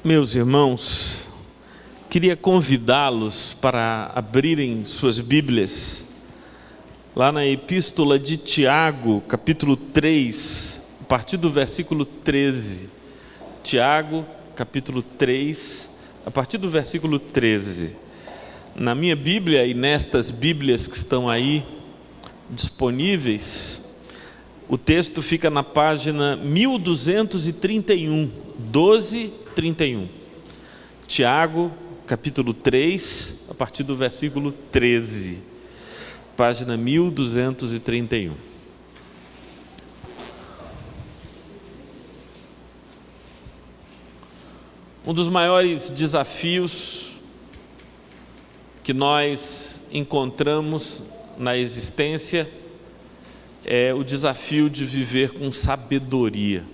Meus irmãos, queria convidá-los para abrirem suas Bíblias, lá na Epístola de Tiago, capítulo 3, a partir do versículo 13. Tiago, capítulo 3, a partir do versículo 13. Na minha Bíblia e nestas Bíblias que estão aí disponíveis, o texto fica na página 1231, 1231. Tiago, capítulo 3, a partir do versículo 13, página 1231. Um dos maiores desafios que nós encontramos na existência é o desafio de viver com sabedoria.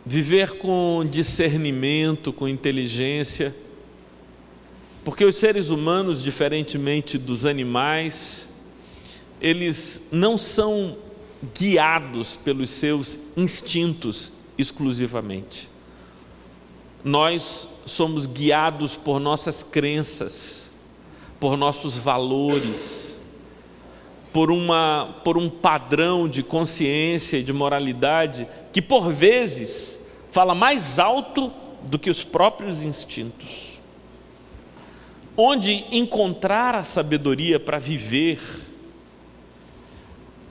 Viver com discernimento, com inteligência, porque os seres humanos, diferentemente dos animais, eles não são guiados pelos seus instintos exclusivamente. Nós somos guiados por nossas crenças, por nossos valores, por um padrão de consciência e de moralidade que, por vezes, fala mais alto do que os próprios instintos. Onde encontrar a sabedoria para viver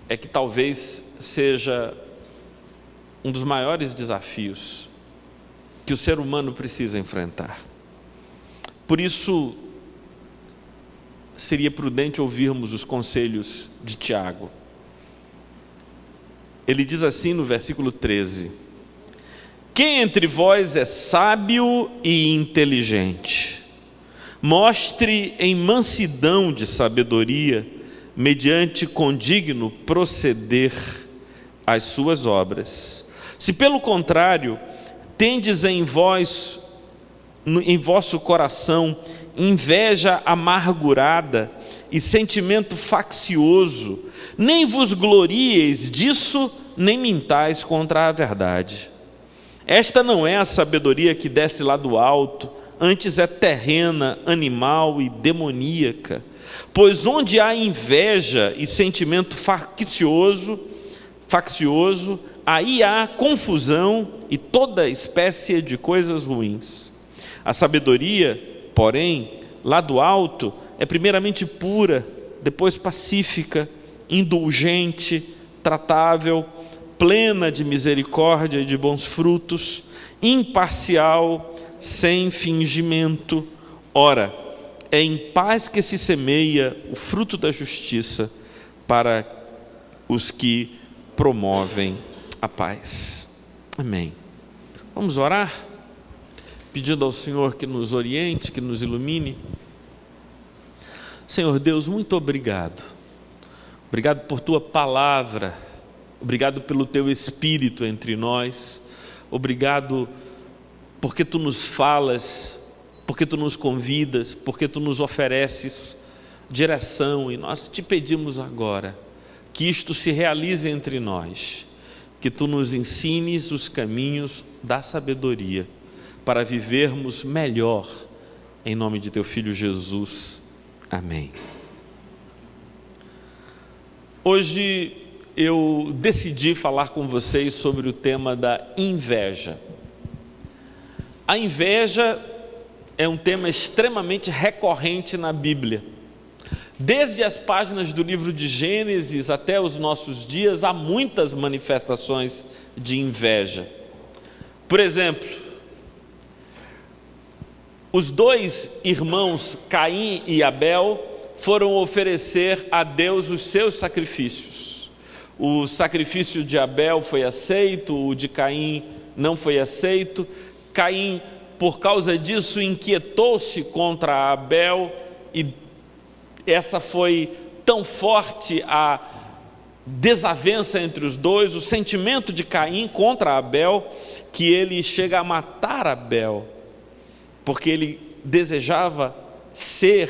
é que talvez seja um dos maiores desafios que o ser humano precisa enfrentar. Por isso, seria prudente ouvirmos os conselhos de Tiago. Ele diz assim no versículo 13: quem entre vós é sábio e inteligente, mostre em mansidão de sabedoria, mediante condigno proceder as suas obras. Se pelo contrário, tendes em vosso coração inveja amargurada e sentimento faccioso, nem vos glorieis disso, nem mintais contra a verdade. Esta não é a sabedoria que desce lá do alto, antes é terrena, animal e demoníaca. Pois onde há inveja e sentimento faccioso, aí há confusão e toda espécie de coisas ruins. A sabedoria, porém, lá do alto, é primeiramente pura, depois pacífica, indulgente, tratável, plena de misericórdia e de bons frutos, imparcial, sem fingimento. Ora, é em paz que se semeia o fruto da justiça para os que promovem a paz. Amém. Vamos orar, pedindo ao Senhor que nos oriente, que nos ilumine. Senhor Deus, muito obrigado. Obrigado por Tua palavra. Obrigado pelo Teu Espírito entre nós. Obrigado porque Tu nos falas, porque Tu nos convidas, porque Tu nos ofereces direção. E nós Te pedimos agora que isto se realize entre nós, que Tu nos ensines os caminhos da sabedoria, para vivermos melhor, em nome de Teu Filho Jesus. Amém. Hoje eu decidi falar com vocês sobre o tema da inveja. A inveja é um tema extremamente recorrente na Bíblia. Desde as páginas do livro de Gênesis até os nossos dias, há muitas manifestações de inveja. Por exemplo, os dois irmãos, Caim e Abel, foram oferecer a Deus os seus sacrifícios. O sacrifício de Abel foi aceito, o de Caim não foi aceito. Caim, por causa disso, inquietou-se contra Abel, e essa foi tão forte a desavença entre os dois, o sentimento de Caim contra Abel, que ele chega a matar Abel, porque ele desejava ser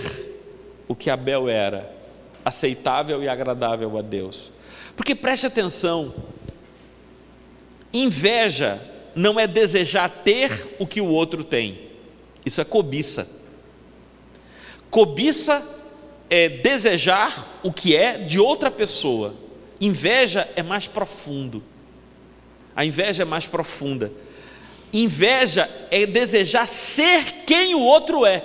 o que Abel era, aceitável e agradável a Deus. Porque preste atenção, Inveja não é desejar ter o que o outro tem. Isso é cobiça. Cobiça é desejar o que é de outra pessoa. Inveja é mais profundo. A inveja é mais profunda. Inveja é desejar ser quem o outro é.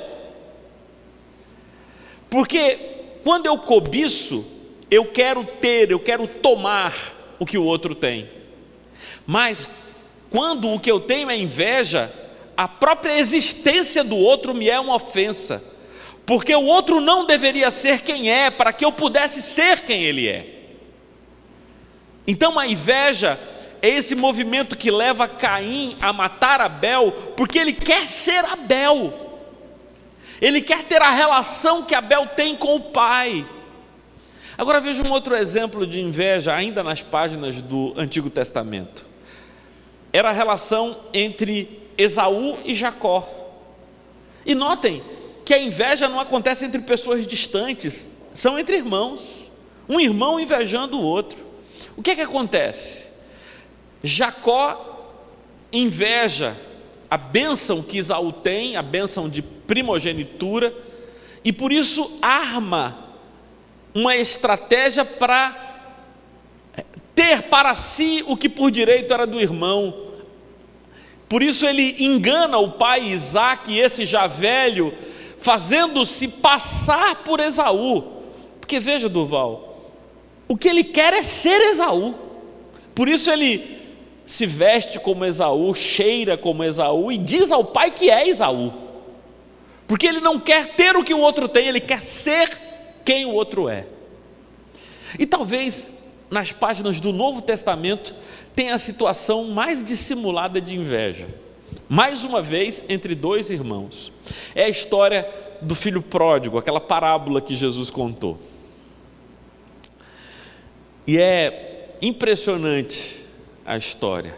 Porque quando eu cobiço, eu quero ter, eu quero tomar o que o outro tem. Mas quando o que eu tenho é inveja, a própria existência do outro me é uma ofensa, porque o outro não deveria ser quem é, para que eu pudesse ser quem ele é. Então a inveja é esse movimento que leva Caim a matar Abel, porque ele quer ser Abel, ele quer ter a relação que Abel tem com o pai. Agora veja um outro exemplo de inveja, ainda nas páginas do Antigo Testamento. Era a relação entre Esaú e Jacó. E notem que a inveja não acontece entre pessoas distantes, são entre irmãos, um irmão invejando o outro. O que acontece? Jacó inveja a bênção que Esaú tem, a bênção de primogenitura, e por isso arma uma estratégia para ter para si o que por direito era do irmão. Por isso ele engana o pai Isaque, esse já velho, fazendo-se passar por Esaú. Porque veja, Durval, o que ele quer é ser Esaú. Por isso ele se veste como Esaú, cheira como Esaú e diz ao pai que é Esaú. Porque ele não quer ter o que o outro tem, ele quer ser quem o outro é. E talvez nas páginas do Novo Testamento tenha a situação mais dissimulada de inveja, mais uma vez entre dois irmãos. É a história do filho pródigo, aquela parábola que Jesus contou. E é impressionante a história,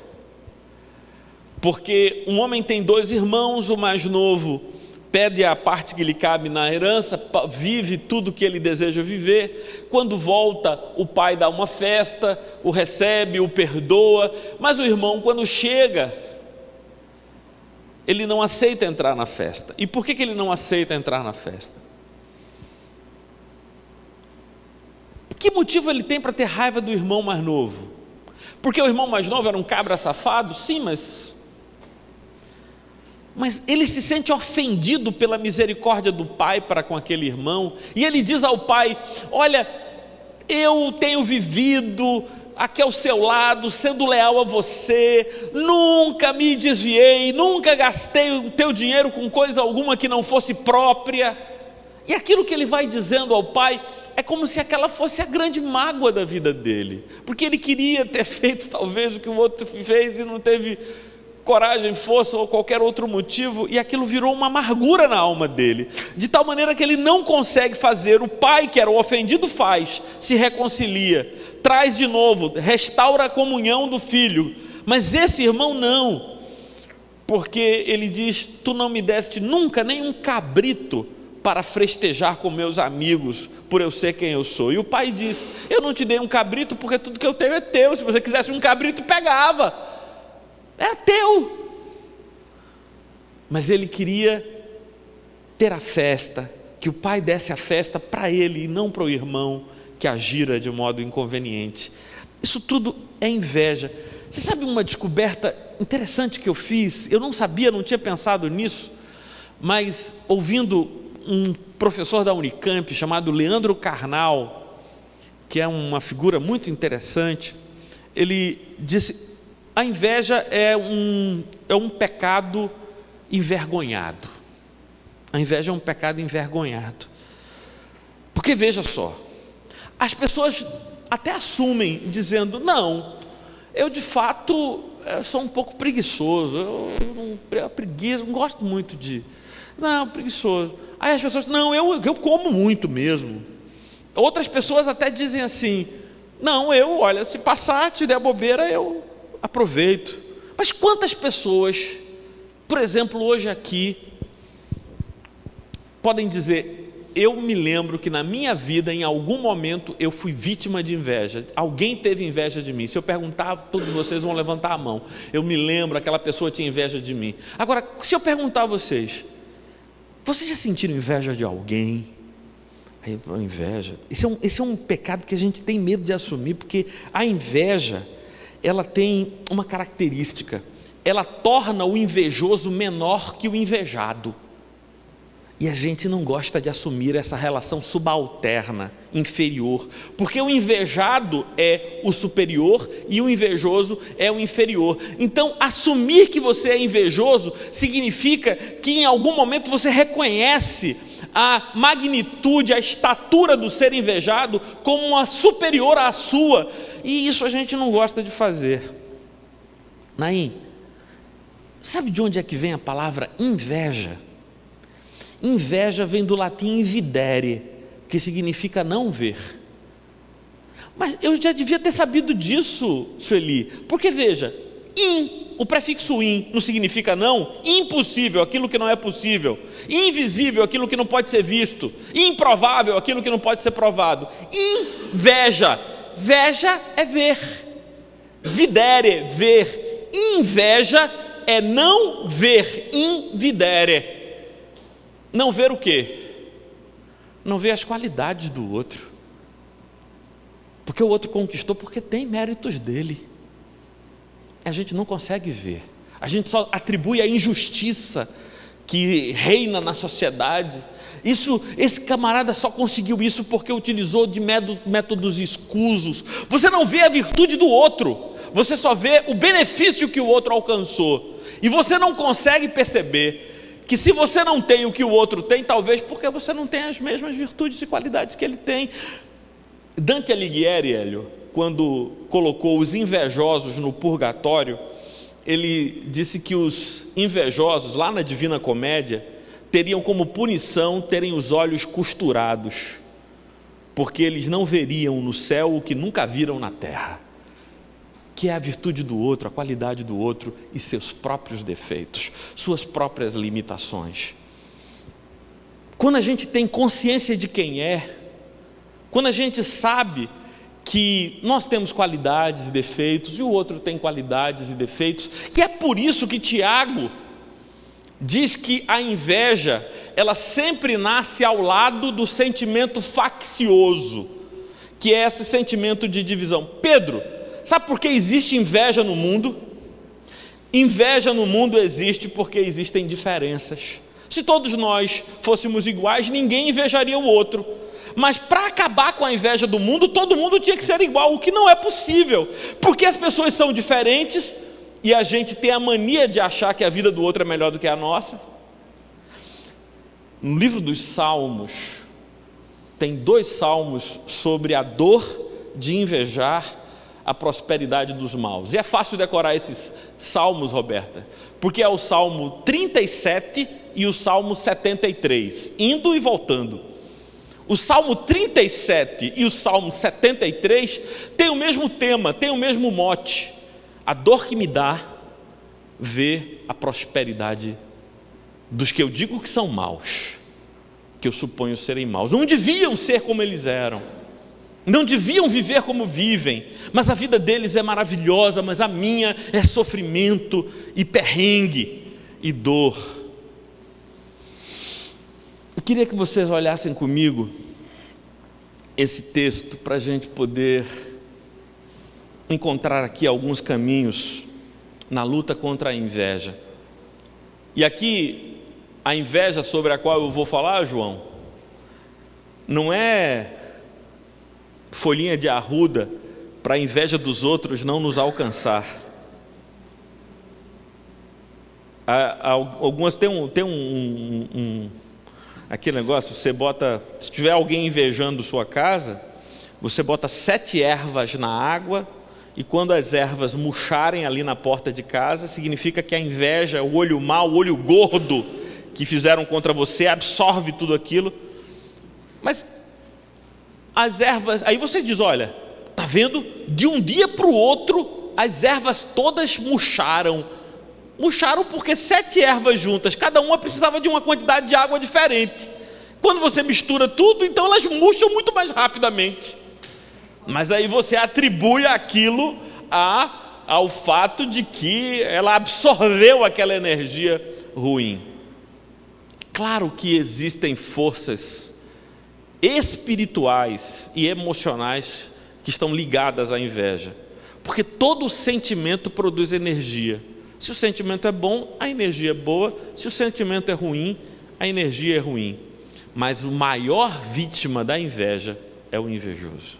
porque um homem tem dois irmãos, o mais novo pede a parte que lhe cabe na herança, vive tudo que ele deseja viver. Quando volta, o pai dá uma festa, o recebe, o perdoa, mas o irmão, quando chega, ele não aceita entrar na festa. E por que ele não aceita entrar na festa? Que motivo ele tem para ter raiva do irmão mais novo? Porque o irmão mais novo era um cabra safado? Sim, mas ele se sente ofendido pela misericórdia do pai para com aquele irmão, e ele diz ao pai: olha, eu tenho vivido aqui ao seu lado, sendo leal a você, nunca me desviei, nunca gastei o teu dinheiro com coisa alguma que não fosse própria. E aquilo que ele vai dizendo ao pai é como se aquela fosse a grande mágoa da vida dele, porque ele queria ter feito talvez o que o outro fez e não teve coragem, força ou qualquer outro motivo, e aquilo virou uma amargura na alma dele, de tal maneira que ele não consegue fazer. O pai, que era o ofendido, faz, se reconcilia, traz de novo, restaura a comunhão do filho, mas esse irmão não, porque ele diz: tu não me deste nunca nem um cabrito para festejar com meus amigos, por eu ser quem eu sou. E o pai diz: eu não te dei um cabrito porque tudo que eu tenho é teu, se você quisesse um cabrito pegava, era teu. Mas ele queria ter a festa, que o pai desse a festa para ele e não para o irmão que agira de modo inconveniente. Isso tudo é inveja. Você sabe uma descoberta interessante que eu fiz? Eu não sabia, não tinha pensado nisso, mas ouvindo um professor da Unicamp chamado Leandro Carnal, que é uma figura muito interessante, ele disse: a inveja é um pecado envergonhado. A inveja é um pecado envergonhado. Porque veja só, as pessoas até assumem, dizendo: não, eu de fato sou um pouco preguiçoso, eu preguiça, não gosto muito de... Não, preguiçoso. Aí as pessoas: não, eu como muito mesmo. Outras pessoas até dizem assim: não, olha, se passar, te der bobeira, eu aproveito. Mas quantas pessoas, por exemplo, hoje aqui, podem dizer: eu me lembro que na minha vida, em algum momento, eu fui vítima de inveja. Alguém teve inveja de mim. Se eu perguntar, todos vocês vão levantar a mão. Eu me lembro, aquela pessoa tinha inveja de mim. Agora, se eu perguntar a vocês já sentiram inveja de alguém? Aí, inveja. Esse é um pecado que a gente tem medo de assumir, porque a inveja, ela tem uma característica. Ela torna o invejoso menor que o invejado. E a gente não gosta de assumir essa relação subalterna, inferior, porque o invejado é o superior e o invejoso é o inferior. Então, assumir que você é invejoso significa que em algum momento você reconhece a magnitude, a estatura do ser invejado como uma superior à sua, e isso a gente não gosta de fazer. Naim, sabe de onde é que vem a palavra inveja? Inveja vem do latim invidere, que significa não ver. Mas eu já devia ter sabido disso, Sueli, porque veja, o prefixo in não significa não, impossível, aquilo que não é possível, invisível, aquilo que não pode ser visto, improvável, aquilo que não pode ser provado. Inveja, veja é ver, videre, ver, inveja é não ver, invidere. Não ver o quê? Não ver as qualidades do outro, porque o outro conquistou porque tem méritos dele. A gente não consegue ver, a gente só atribui a injustiça que reina na sociedade. Esse camarada só conseguiu isso porque utilizou de métodos escusos. Você não vê a virtude do outro, você só vê o benefício que o outro alcançou, e você não consegue perceber que se você não tem o que o outro tem, talvez porque você não tem as mesmas virtudes e qualidades que ele tem. Dante Alighieri, Hélio, quando colocou os invejosos no purgatório, ele disse que os invejosos, lá na Divina Comédia, teriam como punição terem os olhos costurados, porque eles não veriam no céu o que nunca viram na terra, que é a virtude do outro, a qualidade do outro e seus próprios defeitos, suas próprias limitações. Quando a gente tem consciência de quem é, quando a gente sabe que nós temos qualidades e defeitos, e o outro tem qualidades e defeitos, e é por isso que Tiago diz que a inveja, ela sempre nasce ao lado do sentimento faccioso, que é esse sentimento de divisão. Pedro, sabe por que existe inveja no mundo? Inveja no mundo existe porque existem diferenças. Se todos nós fôssemos iguais, ninguém invejaria o outro. Mas para acabar com a inveja do mundo, todo mundo tinha que ser igual, o que não é possível, porque as pessoas são diferentes e a gente tem a mania de achar que a vida do outro é melhor do que a nossa. No livro dos Salmos, tem 2 salmos sobre a dor de invejar a prosperidade dos maus. E é fácil decorar esses salmos, Roberta, porque é o Salmo 37 e o Salmo 73, indo e voltando. O Salmo 37 e o Salmo 73 têm o mesmo tema, têm o mesmo mote. A dor que me dá ver a prosperidade dos que eu digo que são maus, que eu suponho serem maus. Não deviam ser como eles eram, não deviam viver como vivem, mas a vida deles é maravilhosa, mas a minha é sofrimento e perrengue e dor. Eu queria que vocês olhassem comigo esse texto para a gente poder encontrar aqui alguns caminhos na luta contra a inveja. E aqui, a inveja sobre a qual eu vou falar, João, não é folhinha de arruda para a inveja dos outros não nos alcançar. Algumas tem aquele negócio, você bota, se tiver alguém invejando sua casa, você bota 7 ervas na água, e quando as ervas murcharem ali na porta de casa, significa que a inveja, o olho mau, o olho gordo que fizeram contra você, absorve tudo aquilo. Mas as ervas, aí você diz, olha, está vendo? De um dia para o outro, as ervas todas murcharam. Murcharam porque 7 ervas juntas, cada uma precisava de uma quantidade de água diferente. Quando você mistura tudo, então elas murcham muito mais rapidamente. Mas aí você atribui aquilo ao fato de que ela absorveu aquela energia ruim. Claro que existem forças espirituais e emocionais que estão ligadas à inveja, porque todo sentimento produz energia. Se o sentimento é bom, a energia é boa. Se o sentimento é ruim, a energia é ruim. Mas o maior vítima da inveja é o invejoso.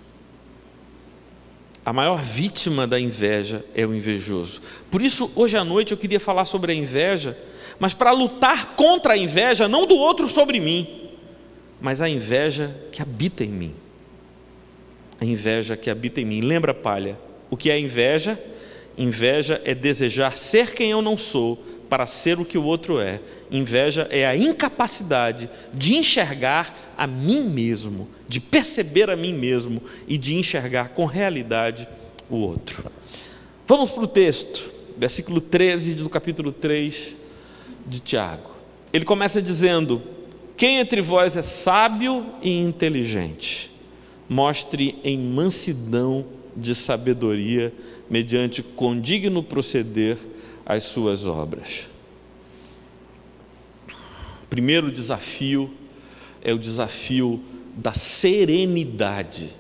A maior vítima da inveja é o invejoso. Por isso, hoje à noite eu queria falar sobre a inveja, mas para lutar contra a inveja, não do outro sobre mim, mas a inveja que habita em mim. A inveja que habita em mim. Lembra, Palha, o que é inveja? Inveja é desejar ser quem eu não sou para ser o que o outro é. Inveja é a incapacidade de enxergar a mim mesmo, de perceber a mim mesmo e de enxergar com realidade o outro. Vamos para o texto, versículo 13 do capítulo 3 de Tiago. Ele começa dizendo: quem entre vós é sábio e inteligente, mostre em mansidão de sabedoria, mediante condigno proceder as suas obras. O primeiro desafio é o desafio da serenidade.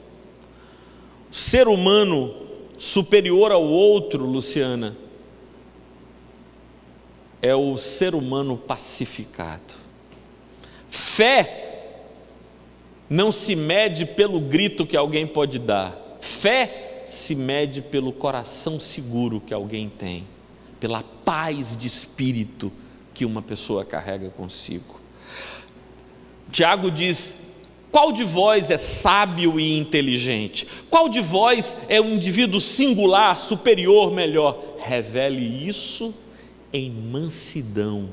O ser humano superior ao outro, Luciana, é o ser humano pacificado. Fé não se mede pelo grito que alguém pode dar. Fé se mede pelo coração seguro que alguém tem, pela paz de espírito que uma pessoa carrega consigo. Tiago diz: qual de vós é sábio e inteligente? Qual de vós é um indivíduo singular, superior, melhor? Revele isso em mansidão,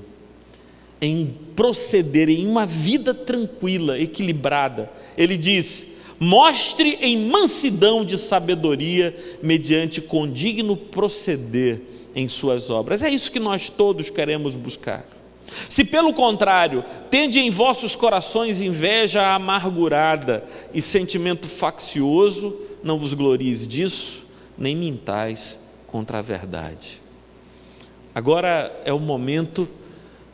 em proceder, em uma vida tranquila, equilibrada. Ele diz: mostre em mansidão de sabedoria, mediante condigno proceder em suas obras. É isso que nós todos queremos buscar. Se pelo contrário, tende em vossos corações inveja amargurada e sentimento faccioso, não vos glories disso, nem mintais contra a verdade. Agora é o momento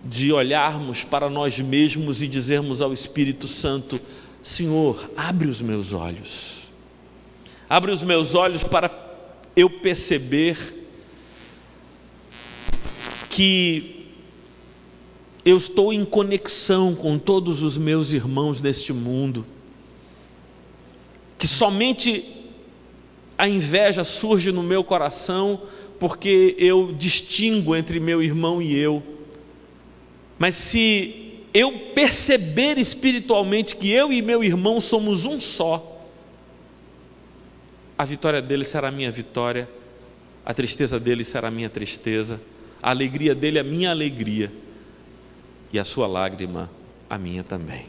de olharmos para nós mesmos e dizermos ao Espírito Santo: Senhor, abre os meus olhos. Abre os meus olhos para eu perceber que eu estou em conexão com todos os meus irmãos neste mundo, que somente a inveja surge no meu coração porque eu distingo entre meu irmão e eu. Mas se eu perceber espiritualmente que eu e meu irmão somos um só, a vitória dele será a minha vitória, a tristeza dele será a minha tristeza, a alegria dele a minha alegria, e a sua lágrima a minha também.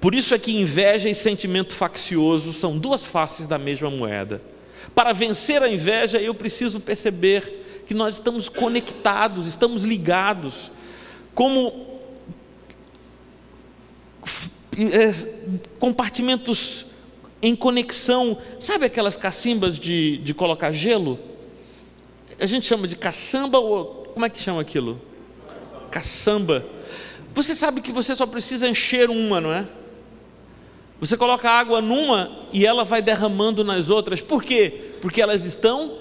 Por isso é que inveja e sentimento faccioso são duas faces da mesma moeda. Para vencer a inveja, eu preciso perceber que nós estamos conectados, estamos ligados, como compartimentos em conexão. Sabe aquelas cacimbas de colocar gelo? A gente chama de caçamba, ou como é que chama aquilo? Caçamba. Você sabe que você só precisa encher uma, não é? Você coloca água numa e ela vai derramando nas outras. Por quê? Porque elas estão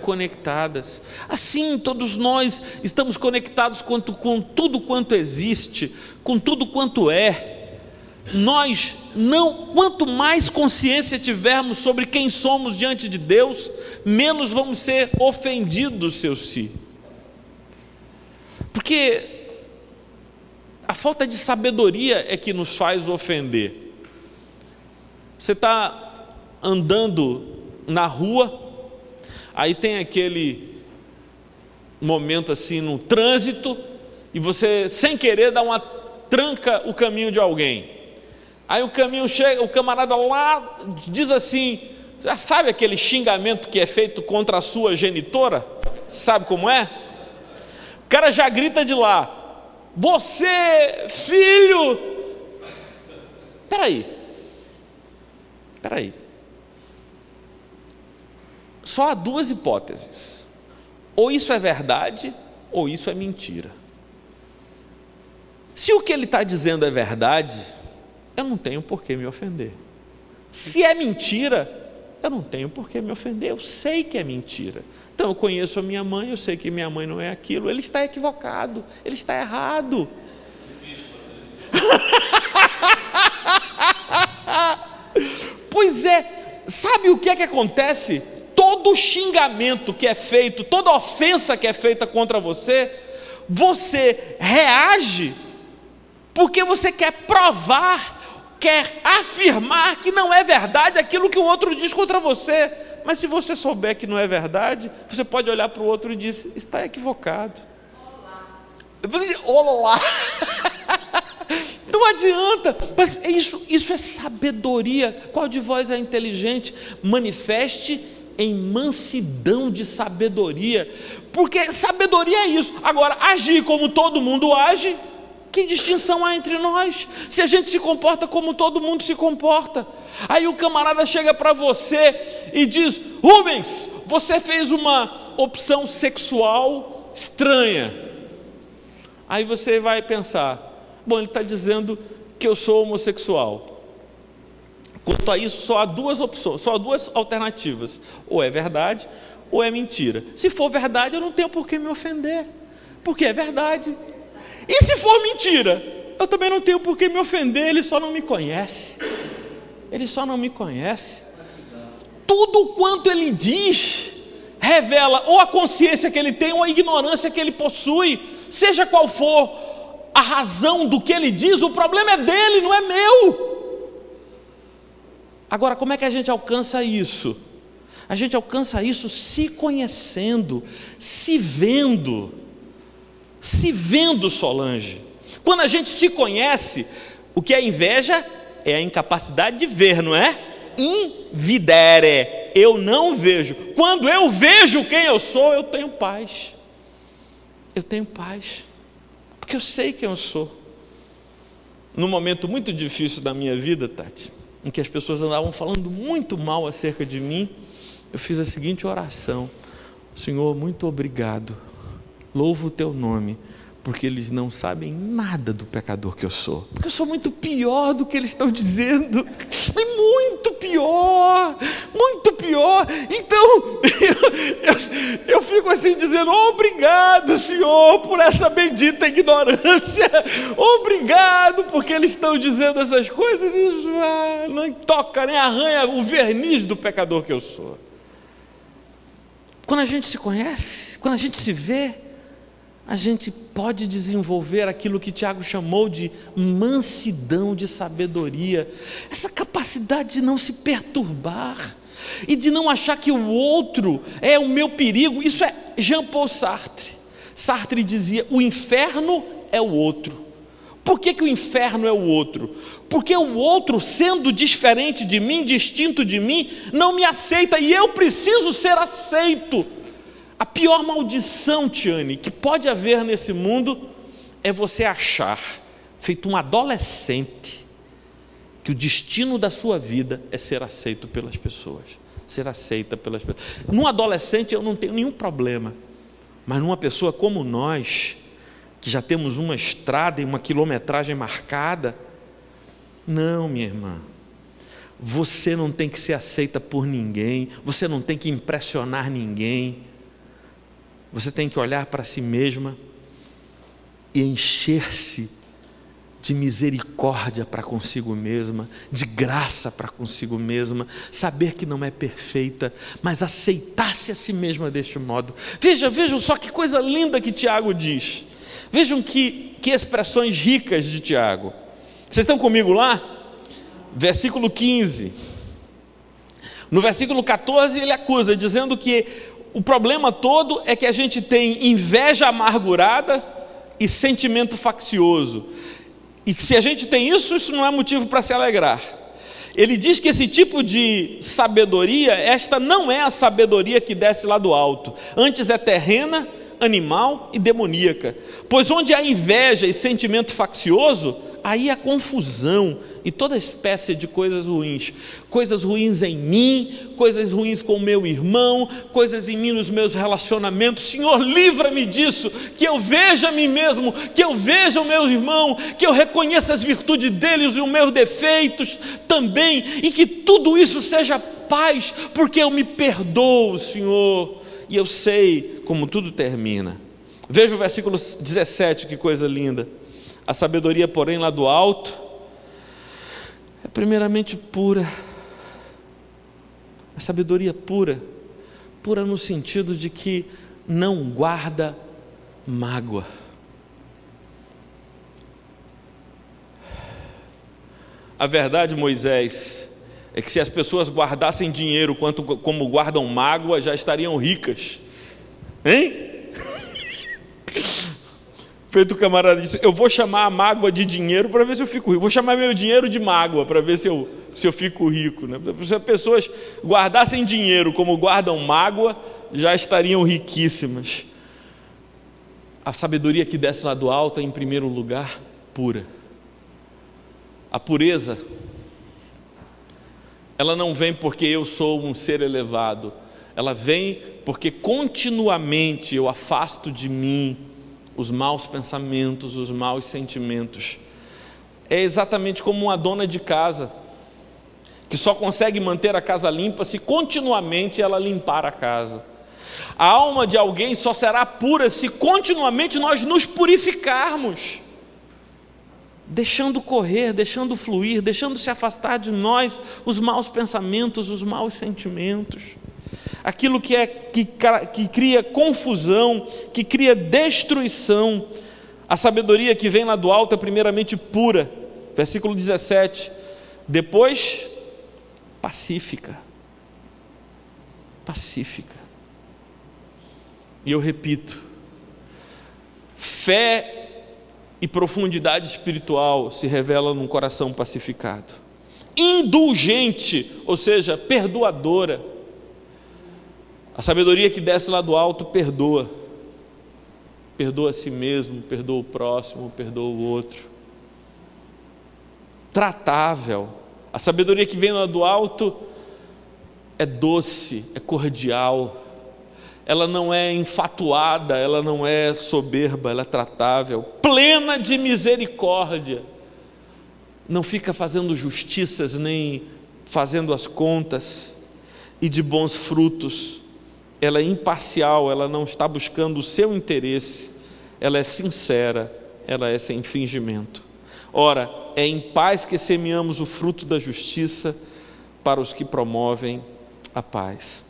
conectadas. Assim, todos nós estamos conectados com tudo quanto existe, com tudo quanto é. Nós não, quanto mais consciência tivermos sobre quem somos diante de Deus, menos vamos ser ofendidos, seu si. Porque a falta de sabedoria é que nos faz ofender. Você está andando na rua, aí tem aquele momento assim no trânsito, e você sem querer tranca o caminho de alguém. Aí o caminho chega, o camarada lá diz assim, já sabe aquele xingamento que é feito contra a sua genitora? Sabe como é? O cara já grita de lá: você, filho. Espera aí. Só há duas hipóteses: ou isso é verdade, ou isso é mentira. Se o que ele está dizendo é verdade, eu não tenho por que me ofender. Se é mentira, eu não tenho por que me ofender, eu sei que é mentira. Então eu conheço a minha mãe, eu sei que minha mãe não é aquilo. Ele está equivocado, ele está errado. Pois é, sabe o que é que acontece? Todo xingamento que é feito, toda ofensa que é feita contra você, você reage porque você quer provar, quer afirmar que não é verdade aquilo que o outro diz contra você. Mas se você souber que não é verdade, você pode olhar para o outro e dizer: está equivocado. Olá. Não adianta. Mas isso é sabedoria. Qual de vós é inteligente? Manifeste em mansidão de sabedoria. Porque sabedoria é isso. Agora, agir como todo mundo age, que distinção há entre nós? Se a gente se comporta como todo mundo se comporta. Aí o camarada chega para você e diz: Rubens, você fez uma opção sexual estranha. Aí você vai pensar: bom, ele está dizendo que eu sou homossexual. Quanto a isso, só há duas opções, só há duas alternativas: ou é verdade ou é mentira. Se for verdade, eu não tenho por que me ofender, porque é verdade. E se for mentira, eu também não tenho por que me ofender, ele só não me conhece. Ele só não me conhece. Tudo quanto ele diz revela ou a consciência que ele tem ou a ignorância que ele possui. Seja qual for a razão do que ele diz, o problema é dele, não é meu. Agora, como é que a gente alcança isso? A gente alcança isso se conhecendo, se vendo, Solange. Quando a gente se conhece, o que é inveja é a incapacidade de ver, não é? Invidere, eu não vejo. Quando eu vejo quem eu sou, eu tenho paz. Eu tenho paz, porque eu sei quem eu sou. Num momento muito difícil da minha vida, Tati, em que as pessoas andavam falando muito mal acerca de mim, eu fiz a seguinte oração: Senhor, muito obrigado, louvo o teu nome, porque eles não sabem nada do pecador que eu sou, porque eu sou muito pior do que eles estão dizendo, muito pior, então eu fico assim dizendo: obrigado, Senhor, por essa bendita ignorância, obrigado porque eles estão dizendo essas coisas, isso não toca nem arranha o verniz do pecador que eu sou. Quando a gente se conhece, quando a gente se vê, a gente pode desenvolver aquilo que Tiago chamou de mansidão de sabedoria, essa capacidade de não se perturbar e de não achar que o outro é o meu perigo. Isso é Jean-Paul Sartre. Sartre dizia: o inferno é o outro. Por que o inferno é o outro? Porque o outro, sendo diferente de mim, distinto de mim, não me aceita e eu preciso ser aceito. A pior maldição, Tiane, que pode haver nesse mundo é você achar, feito um adolescente, que o destino da sua vida é ser aceito pelas pessoas, ser aceita pelas pessoas. Num adolescente eu não tenho nenhum problema, mas numa pessoa como nós, que já temos uma estrada e uma quilometragem marcada, não, minha irmã, você não tem que ser aceita por ninguém, você não tem que impressionar ninguém. Você tem que olhar para si mesma e encher-se de misericórdia para consigo mesma, de graça para consigo mesma, saber que não é perfeita, mas aceitar-se a si mesma deste modo. Vejam só que coisa linda que Tiago diz. Vejam que expressões ricas de Tiago. Vocês estão comigo lá? Versículo 15. No versículo 14 ele acusa, dizendo que o problema todo é que a gente tem inveja amargurada e sentimento faccioso. E que se a gente tem isso não é motivo para se alegrar. Ele diz que esse tipo de sabedoria, esta não é a sabedoria que desce lá do alto. Antes é terrena, animal e demoníaca. Pois onde há inveja e sentimento faccioso, aí há confusão e toda espécie de coisas ruins em mim, coisas ruins com o meu irmão, coisas em mim nos meus relacionamentos. Senhor, livra-me disso, que eu veja a mim mesmo, que eu veja o meu irmão, que eu reconheça as virtudes deles e os meus defeitos também, e que tudo isso seja paz, porque eu me perdoo, Senhor, e eu sei como tudo termina. Veja o versículo 17, que coisa linda. A sabedoria, porém, lá do alto, é primeiramente pura. A sabedoria pura no sentido de que não guarda mágoa. A verdade, Moisés, é que se as pessoas guardassem dinheiro como guardam mágoa, já estariam ricas. Hein? Feito o camarada disse, eu vou chamar a mágoa de dinheiro para ver se eu fico rico. Vou chamar meu dinheiro de mágoa para ver se eu fico rico. Né? Se as pessoas guardassem dinheiro como guardam mágoa, já estariam riquíssimas. A sabedoria que desce lá do alto é, em primeiro lugar, pura. A pureza, ela não vem porque eu sou um ser elevado. Ela vem porque continuamente eu afasto de mim os maus pensamentos, os maus sentimentos. É exatamente como uma dona de casa, que só consegue manter a casa limpa se continuamente ela limpar a casa. A alma de alguém só será pura se continuamente nós nos purificarmos, deixando correr, deixando fluir, deixando se afastar de nós os maus pensamentos, os maus sentimentos. Aquilo que cria confusão, que cria destruição. A sabedoria que vem lá do alto é primeiramente pura, versículo 17, depois pacífica. E eu repito, fé e profundidade espiritual se revela num coração pacificado. Indulgente, ou seja, perdoadora. A sabedoria que desce lá do alto perdoa a si mesmo, perdoa o próximo, perdoa o outro. Tratável. A sabedoria que vem lá do alto é doce, é cordial. Ela não é enfatuada, ela não é soberba, ela é tratável, plena de misericórdia. Não fica fazendo justiças nem fazendo as contas, e de bons frutos. Ela é imparcial, ela não está buscando o seu interesse, ela é sincera, ela é sem fingimento. Ora, é em paz que semeamos o fruto da justiça para os que promovem a paz.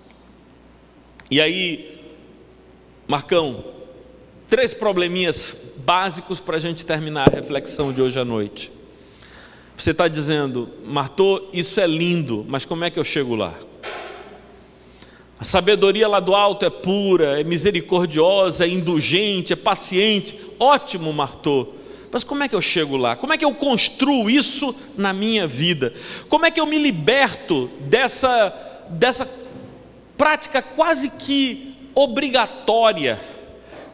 E aí, Marcão, 3 probleminhas básicos para a gente terminar a reflexão de hoje à noite. Você está dizendo, Martô, isso é lindo, mas como é que eu chego lá? A sabedoria lá do alto é pura, é misericordiosa, é indulgente, é paciente. Ótimo, Martô. Mas como é que eu chego lá? Como é que eu construo isso na minha vida? Como é que eu me liberto dessa prática quase que obrigatória,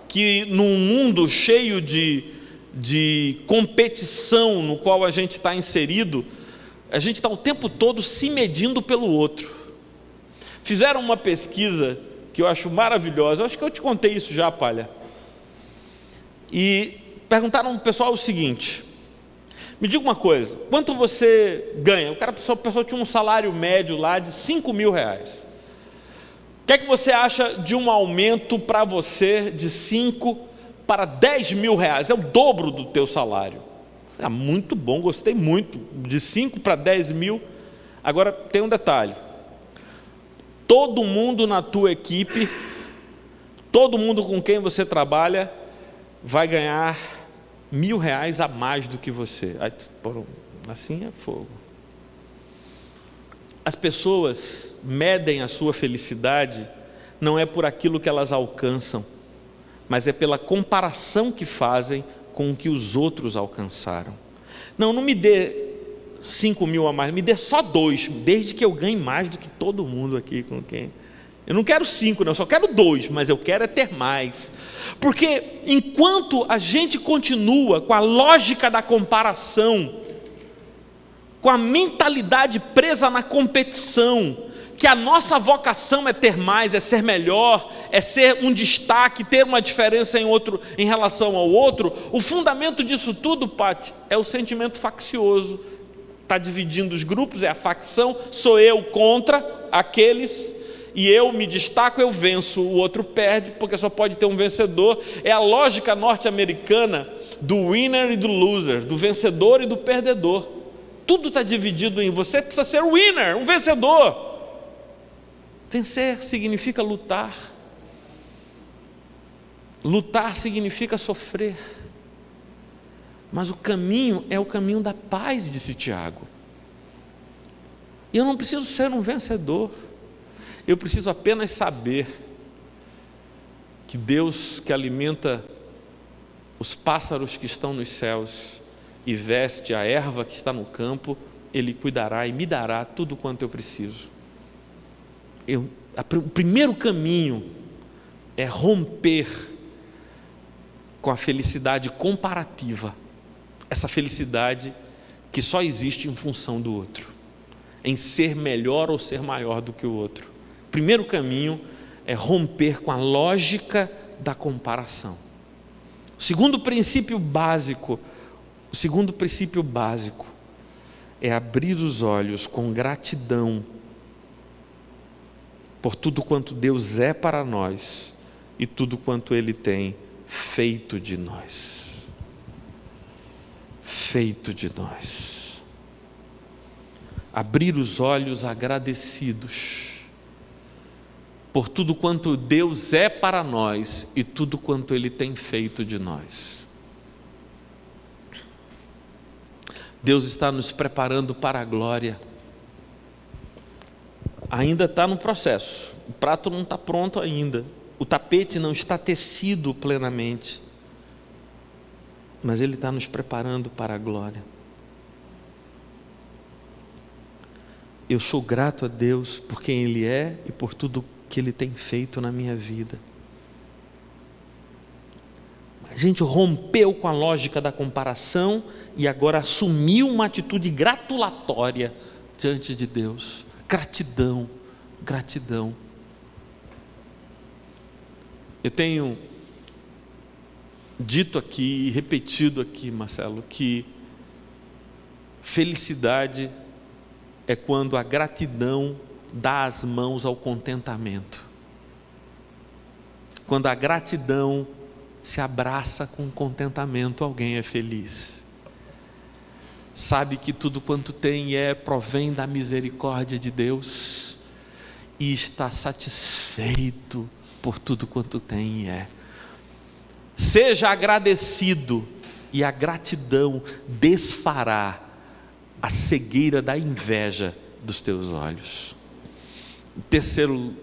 que num mundo cheio de competição no qual a gente está inserido, a gente está o tempo todo se medindo pelo outro. Fizeram uma pesquisa que eu acho maravilhosa, eu acho que eu te contei isso já, Palha, e perguntaram ao pessoal o seguinte: me diga uma coisa, quanto você ganha? O pessoal tinha um salário médio lá de 5 mil reais. O que é que você acha de um aumento para você de 5 para 10 mil reais? É o dobro do teu salário. Ah, muito bom, gostei muito, de 5 para 10 mil. Agora tem um detalhe: todo mundo na tua equipe, todo mundo com quem você trabalha vai ganhar R$1.000 a mais do que você. Assim é fogo. As pessoas medem a sua felicidade não é por aquilo que elas alcançam, mas é pela comparação que fazem com o que os outros alcançaram. Não me dê 5 mil a mais, me dê só 2, desde que eu ganhe mais do que todo mundo aqui com quem Eu não quero 5, não, eu só quero 2, mas eu quero é ter mais. Porque enquanto a gente continua com a lógica da comparação, com a mentalidade presa na competição, que a nossa vocação é ter mais, é ser melhor, é ser um destaque, ter uma diferença em relação ao outro, o fundamento disso tudo, Pati, é o sentimento faccioso. Está dividindo os grupos, é a facção, sou eu contra aqueles, e eu me destaco, eu venço, o outro perde, porque só pode ter um vencedor. É a lógica norte-americana do winner e do loser, do vencedor e do perdedor. Tudo está dividido em você precisa ser o winner, um vencedor. Vencer significa lutar. Lutar significa sofrer. Mas o caminho é o caminho da paz, disse Tiago. E eu não preciso ser um vencedor. Eu preciso apenas saber que Deus, que alimenta os pássaros que estão nos céus e veste a erva que está no campo, Ele cuidará e me dará tudo quanto eu preciso. O primeiro caminho é romper com a felicidade comparativa, essa felicidade que só existe em função do outro, em ser melhor ou ser maior do que o outro. O primeiro caminho é romper com a lógica da comparação. O segundo princípio básico é abrir os olhos com gratidão por tudo quanto Deus é para nós e tudo quanto Ele tem feito de nós. Feito de nós. Abrir os olhos agradecidos por tudo quanto Deus é para nós e tudo quanto Ele tem feito de nós. Deus está nos preparando para a glória. Ainda está no processo, o prato não está pronto ainda, o tapete não está tecido plenamente, mas Ele está nos preparando para a glória. Eu sou grato a Deus por quem Ele é e por tudo que Ele tem feito na minha vida. A gente rompeu com a lógica da comparação e agora assumiu uma atitude gratulatória diante de Deus. Gratidão, gratidão. Eu tenho dito aqui e repetido aqui, Marcelo, que felicidade é quando a gratidão dá as mãos ao contentamento. Quando a gratidão se abraça com contentamento, alguém é feliz. Sabe que tudo quanto tem provém da misericórdia de Deus e está satisfeito por tudo quanto tem Seja agradecido e a gratidão desfará a cegueira da inveja dos teus olhos. O terceiro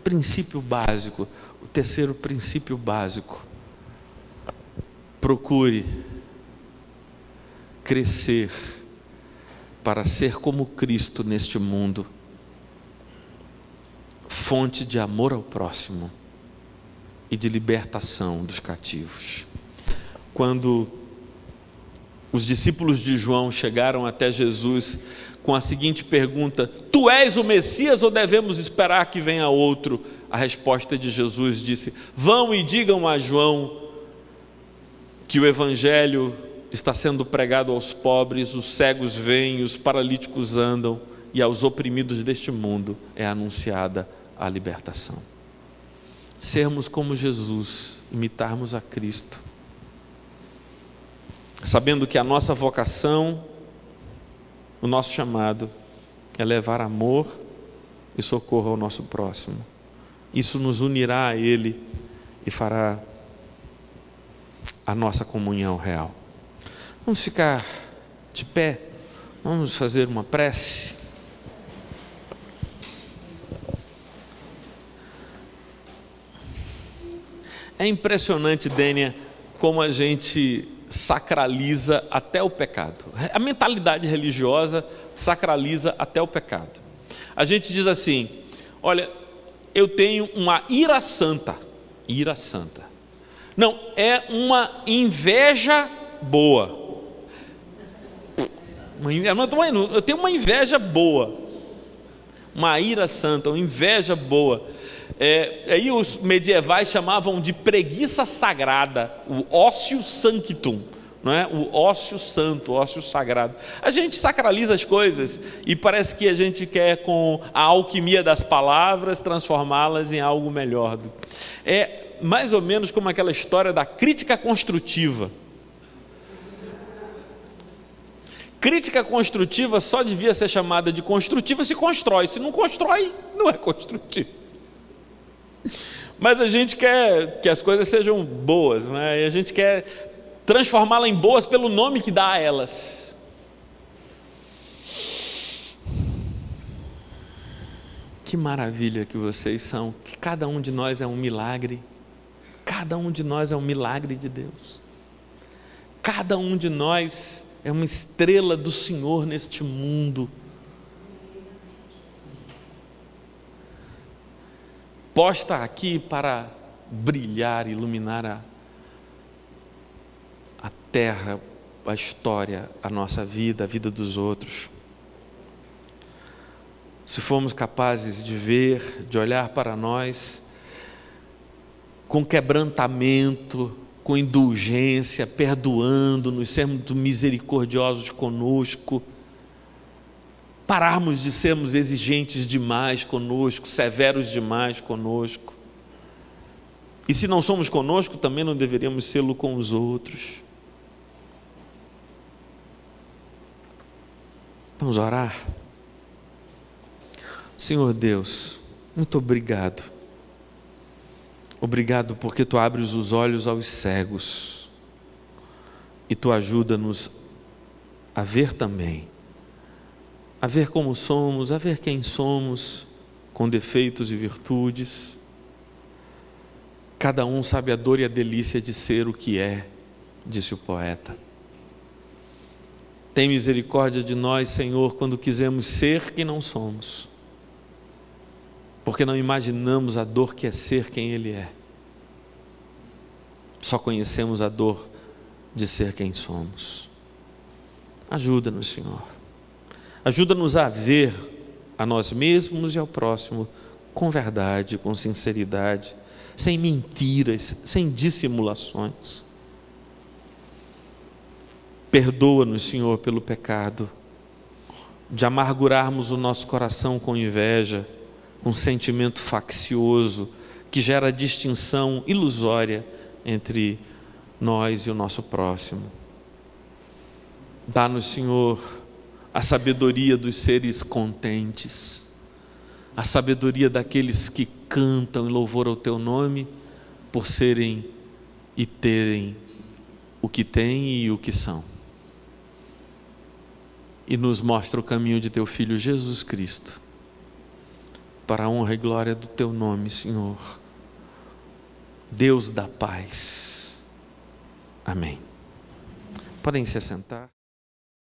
princípio básico, procure crescer para ser como Cristo neste mundo, fonte de amor ao próximo e de libertação dos cativos. Quando os discípulos de João chegaram até Jesus com a seguinte pergunta: Tu és o Messias ou devemos esperar que venha outro? A resposta de Jesus disse: Vão e digam a João que o Evangelho está sendo pregado aos pobres, os cegos veem, os paralíticos andam, e aos oprimidos deste mundo é anunciada a libertação. Sermos como Jesus, imitarmos a Cristo, sabendo que a nossa vocação, o nosso chamado é levar amor e socorro ao nosso próximo. Isso nos unirá a Ele e fará a nossa comunhão real. Vamos ficar de pé, vamos fazer uma prece. É impressionante, Dênia, como a gente sacraliza até o pecado. A mentalidade religiosa sacraliza até o pecado. A gente diz assim: olha, eu tenho uma ira santa. Ira santa. Não, é uma inveja boa. Eu tenho uma inveja boa. Uma ira santa, uma inveja boa. Aí os medievais chamavam de preguiça sagrada, o ócio sanctum, não é? O ócio santo, o ócio sagrado. A gente sacraliza as coisas e parece que a gente quer, com a alquimia das palavras, transformá-las em algo melhor. É mais ou menos como aquela história da crítica construtiva. Crítica construtiva só devia ser chamada de construtiva se constrói. Se não constrói, não é construtivo. Mas a gente quer que as coisas sejam boas, né? E a gente quer transformá-las em boas pelo nome que dá a elas. Que maravilha que vocês são, que cada um de nós é um milagre. Cada um de nós é um milagre de Deus. Cada um de nós é uma estrela do Senhor neste mundo. Posta aqui para brilhar, iluminar a terra, a história, a nossa vida, a vida dos outros. Se formos capazes de ver, de olhar para nós com quebrantamento, com indulgência, perdoando-nos, sermos misericordiosos conosco, pararmos de sermos exigentes demais conosco, severos demais conosco. E se não somos conosco, também não deveríamos sê-lo com os outros. Vamos orar? Senhor Deus, muito obrigado. Obrigado porque Tu abres os olhos aos cegos e Tu ajuda-nos a ver também, a ver como somos, a ver quem somos, com defeitos e virtudes. Cada um sabe a dor e a delícia de ser o que é, disse o poeta. Tem misericórdia de nós, Senhor, quando quisemos ser quem não somos, porque não imaginamos a dor que é ser quem Ele é. Só conhecemos a dor de ser quem somos. Ajuda-nos, Senhor. Ajuda-nos a ver a nós mesmos e ao próximo com verdade, com sinceridade, sem mentiras, sem dissimulações. Perdoa-nos, Senhor, pelo pecado de amargurarmos o nosso coração com inveja, com sentimento faccioso que gera distinção ilusória entre nós e o nosso próximo. Dá-nos, Senhor, a sabedoria dos seres contentes, a sabedoria daqueles que cantam em louvor ao Teu nome por serem e terem o que têm e o que são. E nos mostra o caminho de Teu Filho Jesus Cristo, para a honra e glória do Teu nome, Senhor, Deus da paz. Amém. Podem se assentar.